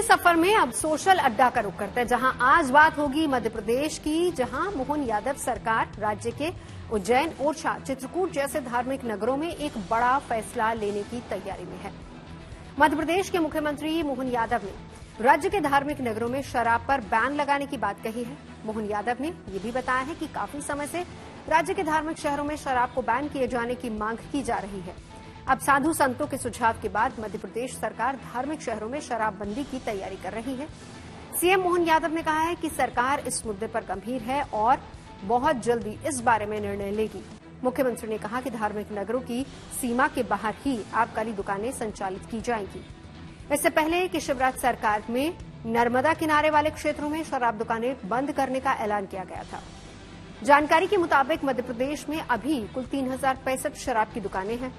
सफर में अब सोशल अड्डा का रुख करते हैं, जहां आज बात होगी मध्य प्रदेश की, जहां मोहन यादव सरकार राज्य के उज्जैन, ओरछा, चित्रकूट जैसे धार्मिक नगरों में एक बड़ा फैसला लेने की तैयारी में है। मध्य प्रदेश के मुख्यमंत्री मोहन यादव ने राज्य के धार्मिक नगरों में शराब पर बैन लगाने की बात कही है। मोहन यादव ने यह भी बताया है कि काफी समय से राज्य के धार्मिक शहरों में शराब को बैन किए जाने की मांग की जा रही है। अब साधु संतों के सुझाव के बाद मध्य प्रदेश सरकार धार्मिक शहरों में शराबबंदी की तैयारी कर रही है। सीएम मोहन यादव ने कहा है कि सरकार इस मुद्दे पर गंभीर है और बहुत जल्दी इस बारे में निर्णय लेगी। मुख्यमंत्री ने कहा कि धार्मिक नगरों की सीमा के बाहर ही आबकारी दुकानें संचालित की जाएंगी। इससे पहले कि शिवराज सरकार में नर्मदा किनारे वाले क्षेत्रों में शराब दुकानें बंद करने का ऐलान किया गया था। जानकारी के मुताबिक मध्य प्रदेश में अभी कुल 3065 शराब की दुकानें हैं।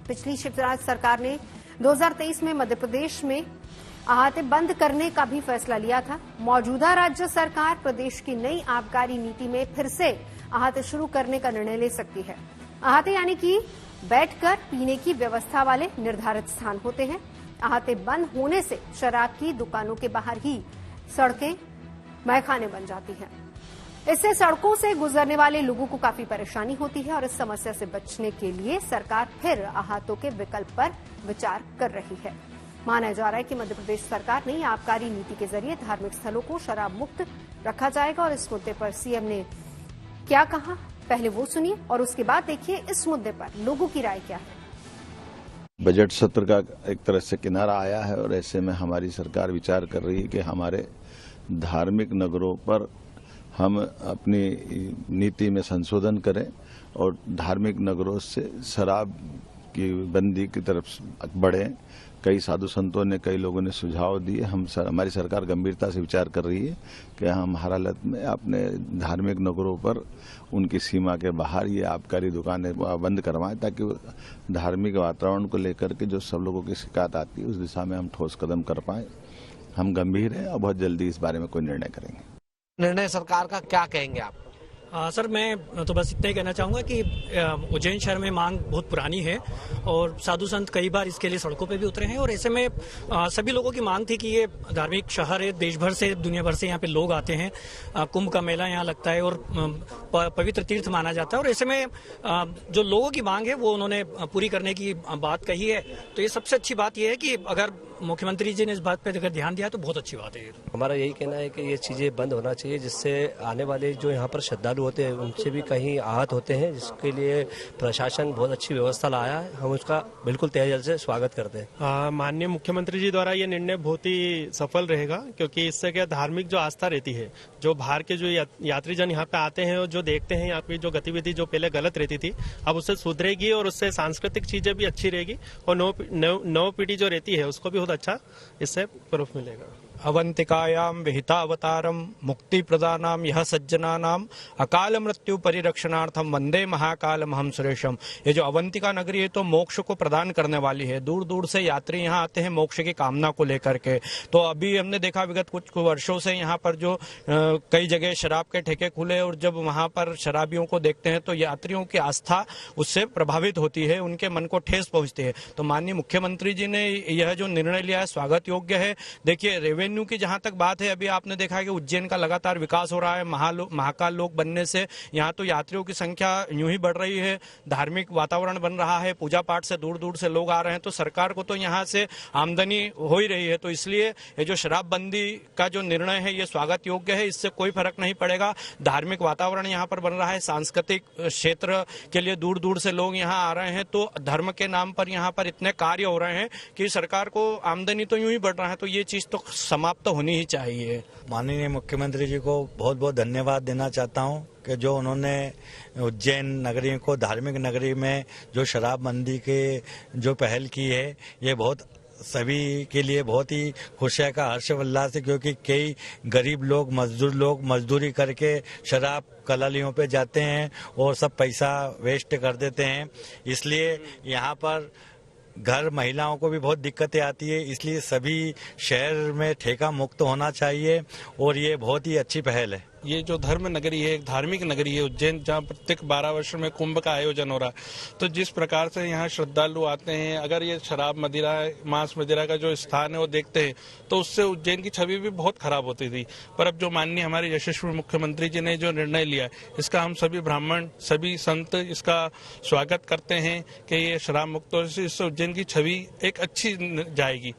पिछली शिवराज सरकार ने 2023 में मध्य प्रदेश में अहाते बंद करने का भी फैसला लिया था। मौजूदा राज्य सरकार प्रदेश की नई आबकारी नीति में फिर से अहाते शुरू करने का निर्णय ले सकती है। अहाते यानी कि बैठकर पीने की व्यवस्था वाले निर्धारित स्थान होते हैं। अहाते बंद होने से शराब की दुकानों के बाहर ही सड़कें मैखाने बन जाती हैं। इससे सड़कों से गुजरने वाले लोगों को काफी परेशानी होती है और इस समस्या से बचने के लिए सरकार फिर अहातों के विकल्प पर विचार कर रही है। माना जा रहा है कि मध्य प्रदेश सरकार ने आबकारी नीति के जरिए धार्मिक स्थलों को शराब मुक्त रखा जाएगा और इस मुद्दे पर सीएम ने क्या कहा, पहले वो सुनिए और उसके बाद देखिए इस मुद्दे पर लोगों की राय क्या है। बजट सत्र का एक तरह से किनारा आया है और ऐसे में हमारी सरकार विचार कर रही है कि हमारे धार्मिक नगरों पर हम अपनी नीति में संशोधन करें और धार्मिक नगरों से शराब की बंदी की तरफ बढ़ें। कई साधु संतों ने, कई लोगों ने सुझाव दिए। हमारी सरकार गंभीरता से विचार कर रही है कि हम हर हालत में अपने धार्मिक नगरों पर उनकी सीमा के बाहर ये आबकारी दुकानें बंद करवाएं, ताकि धार्मिक वातावरण को लेकर के जो सब लोगों की शिकायत आती है उस दिशा में हम ठोस कदम कर पाएं। हम गंभीर हैं और बहुत जल्दी इस बारे में कोई निर्णय करेंगे। निर्णय सरकार का क्या कहेंगे आप? सर, मैं तो बस इतना ही कहना चाहूँगा कि उज्जैन शहर में मांग बहुत पुरानी है और साधु संत कई बार इसके लिए सड़कों पे भी उतरे हैं और ऐसे में सभी लोगों की मांग थी कि ये धार्मिक शहर है, देश भर से, दुनिया भर से यहाँ पे लोग आते हैं। कुंभ का मेला यहाँ लगता है और पवित्र तीर्थ माना जाता है और ऐसे में जो लोगों की मांग है वो उन्होंने पूरी करने की बात कही है। तो ये सबसे अच्छी बात यह है कि अगर मुख्यमंत्री जी ने इस बात पर अगर ध्यान दिया तो बहुत अच्छी बात है। हमारा यही कहना है कि ये चीजें बंद होना चाहिए, जिससे आने वाले जो यहाँ पर श्रद्धालु होते हैं उनसे भी कहीं आहत होते हैं, जिसके लिए प्रशासन बहुत अच्छी व्यवस्था लाया है। हम उसका बिल्कुल तहे दिल से स्वागत करते हैं। माननीय मुख्यमंत्री जी द्वारा ये निर्णय बहुत ही सफल रहेगा, क्योंकि इससे क्या धार्मिक जो आस्था रहती है, जो बाहर के जो यात्रीजन यहाँ पे आते हैं और जो देखते हैं यहाँ की जो गतिविधि जो पहले गलत रहती थी अब उससे सुधरेगी और उससे सांस्कृतिक चीजें भी अच्छी रहेगी और नव पीढ़ी जो रहती है उसको भी बहुत अच्छा इससे प्रूफ मिलेगा। अवंतिकायां विहिता अवतारम मुक्ति प्रदानाम यह सज्जनानाम अकाल मृत्यु परिरक्षणार्थम वंदे महाकालम हम सुरेशम। ये जो अवंतिका नगरी है तो मोक्ष को प्रदान करने वाली है। दूर दूर से यात्री यहाँ आते हैं मोक्ष की कामना को लेकर के। तो अभी हमने देखा विगत कुछ वर्षों से यहाँ पर जो कई जगह शराब के ठेके खुले और जब वहाँ पर शराबियों को देखते हैं तो यात्रियों की आस्था उससे प्रभावित होती है, उनके मन को ठेस पहुँचती है। तो माननीय मुख्यमंत्री जी ने यह जो निर्णय लिया है स्वागत योग्य है। देखिए, रेवेन्यू की जहां तक बात है, अभी आपने देखा है कि उज्जैन का लगातार विकास हो रहा है। महाकाल लोक बनने से यहाँ तो यात्रियों की संख्या यूं ही बढ़ रही है, धार्मिक वातावरण बन रहा है, पूजा पाठ से दूर दूर से लोग आ रहे हैं, तो सरकार को तो यहाँ से आमदनी हो ही रही है। तो इसलिए ये जो शराबबंदी का जो निर्णय है ये स्वागत योग्य है। इससे कोई फर्क नहीं पड़ेगा। धार्मिक वातावरण यहाँ पर बन रहा है, सांस्कृतिक क्षेत्र के लिए दूर दूर से लोग यहाँ आ रहे हैं, तो धर्म के नाम पर यहाँ पर इतने कार्य हो रहे हैं कि सरकार को आमदनी तो यूं ही बढ़ रहा है। तो ये चीज तो समाप्त होनी ही चाहिए। माननीय मुख्यमंत्री जी को बहुत बहुत धन्यवाद देना चाहता हूं कि जो उन्होंने उज्जैन नगरी को धार्मिक नगरी में जो शराबबंदी के जो पहल की है ये बहुत सभी के लिए बहुत ही खुशी का हर्षोल्लास है, क्योंकि कई गरीब लोग मजदूरी करके शराब कलालियों पे जाते हैं और सब पैसा वेस्ट कर देते हैं। इसलिए यहाँ पर घर महिलाओं को भी बहुत दिक्कतें आती है। इसलिए सभी शहर में ठेका मुक्त होना चाहिए और ये बहुत ही अच्छी पहल है। ये जो धर्म नगरी है, एक धार्मिक नगरी है उज्जैन, जहाँ प्रत्येक 12 वर्ष में कुंभ का आयोजन हो रहा है। तो जिस प्रकार से यहाँ श्रद्धालु आते हैं, अगर ये शराब मदिरा, मांस मदिरा का जो स्थान है वो देखते हैं तो उससे उज्जैन की छवि भी बहुत खराब होती थी। पर अब जो माननीय हमारे यशस्वी मुख्यमंत्री जी ने जो निर्णय लिया है, इसका हम सभी ब्राह्मण, सभी संत इसका स्वागत करते हैं कि ये शराब मुक्त हो, इससे उज्जैन की छवि एक अच्छी जाएगी।